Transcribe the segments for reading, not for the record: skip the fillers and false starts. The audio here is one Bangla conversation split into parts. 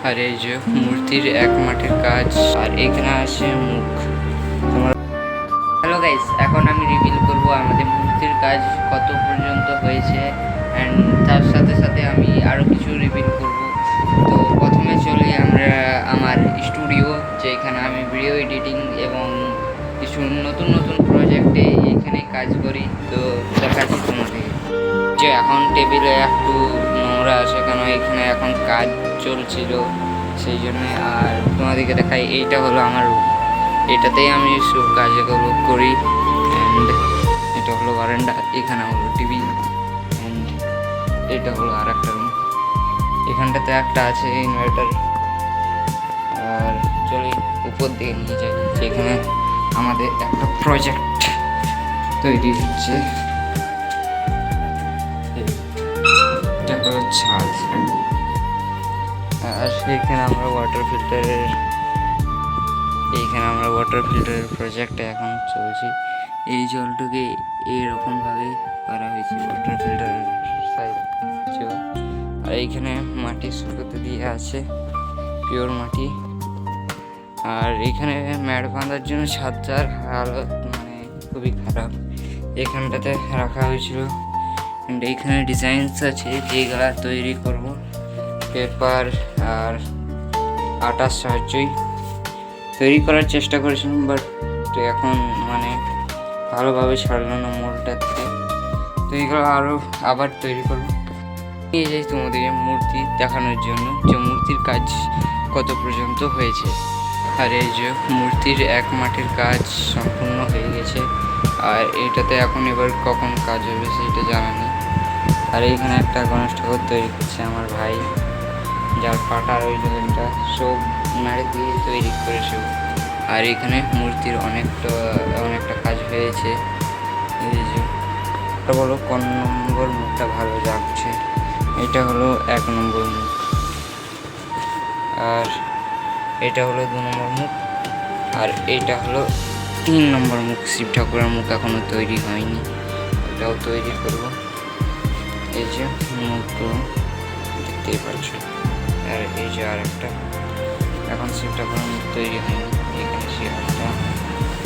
আর এই যে মূর্তির এক মাটির কাজ, আর এখানে আছে মুখ। হ্যালো গাইস, এখন আমি রিভিল করব আমাদের মূর্তির কাজ কত পর্যন্ত হয়েছে, অ্যান্ড তার সাথে সাথে আমি আরও কিছু রিভিল করব। তো প্রথমে চলি আমরা আমার স্টুডিও, যেখানে আমি ভিডিও এডিটিং এবং কিছু নতুন নতুন প্রজেক্টে এখানে কাজ করি। তো দেখাচ্ছি তোমাদের যে এখন টেবিলে একটু নোংরা আছে, কেন এখানে এখন কাজ চলছিল সেই জন্য। আর তোমাদেরকে দেখাই, এইটা হলো আমার রুম, এটাতেই আমি সব কাজগুলো করি। অ্যান্ড এটা হলো বারান্দা, এখানে হলো টিভি, অ্যান্ড এটা হলো আর একটা রুম, এখানটাতে একটা আছে ইনভার্টার। আর চলি উপর দিকে নিয়ে যাই, যেখানে আমাদের একটা প্রজেক্ট তৈরি হচ্ছে। এটা হলো ছাদ, আর সেখানে আমরা ওয়াটার ফিল্টারের প্রজেক্টে এখন চলছে। এই জলটাকে এইরকমভাবে করা হয়েছে ওয়াটার ফিল্টারের সাইড। আর এইখানে মাটি শুকোতে দিয়ে আছে, পিওর মাটি। আর এখানে ম্যাট বাঁধার জন্য ছাদটার হালত মানে খুবই খারাপ, এখানটাতে রাখা হয়েছিল। এইখানে ডিজাইনস আছে যেগুলা তৈরি করব পেপার আর আটার সাহায্যেই তৈরি করার চেষ্টা করেছিলাম, বাট এখন মানে ভালোভাবে ছাড়লো না মোড়টা থেকে। তো এইগুলো আরও আবার তৈরি করবো। নিয়ে যাই তোমাদের মূর্তি দেখানোর জন্য যে মূর্তির কাজ কত পর্যন্ত হয়েছে। আর এই যে মূর্তির এক মাটির কাজ সম্পূর্ণ হয়ে গেছে, আর এইটাতে এখন এবার কখন কাজ হবে সেটা জানা নেই। আর এইখানে একটা গণেশ ঠাকুর তৈরি করছে আমার ভাই, যার পাটার ওই জলটা সব নাড়ি দিয়ে তৈরি করেছে। আর এখানে মূর্তির অনেকটা কাজ হয়েছে। এই যে বলো কোন নম্বর মুখটা ভালো লাগছে, এটা হলো 1 নম্বর মুখ, আর এটা হলো 2 নম্বর মুখ, আর এটা হলো 3 নম্বর মুখ। শিব ঠাকুরের মুখ এখনো তৈরি হয়নি, এটাও তৈরি করব। এই যে মুখগুলো দেখতেই পাচ্ছ, আর এই যে আর একটা, এখন শিব ঠাকুরের মুখ তৈরি হয়নি, এখানে শিবটা।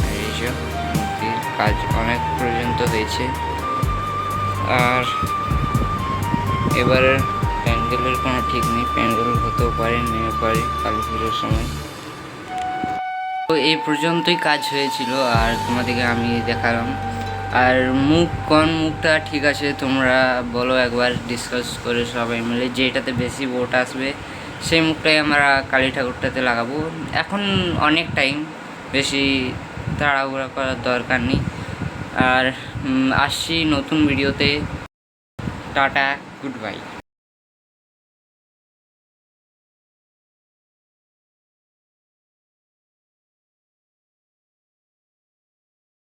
আর এই যে মূর্তির কাজ অনেক পর্যন্ত হয়েছে। আর এবারের প্যান্ডেলের কোনো ঠিক নেই, প্যান্ডেল হতেও পারে নিয়ে পারে কালী পুজোর সময়। তো এই পর্যন্তই কাজ হয়েছিল, আর তোমাদেরকে আমি দেখালাম। আর কোন মুখটা ঠিক আছে তোমরা বলো, একবার ডিসকাস করে সবাই মিলে, যেটাতে বেশি ভোট আসবে সেই মুখটাই আমরা কালী ঠাকুরটাতে লাগাবো। এখন অনেক টাইম, বেশি তাড়াহুড়া করার দরকার নেই। আর আসছি নতুন ভিডিওতে। Tata, good bye.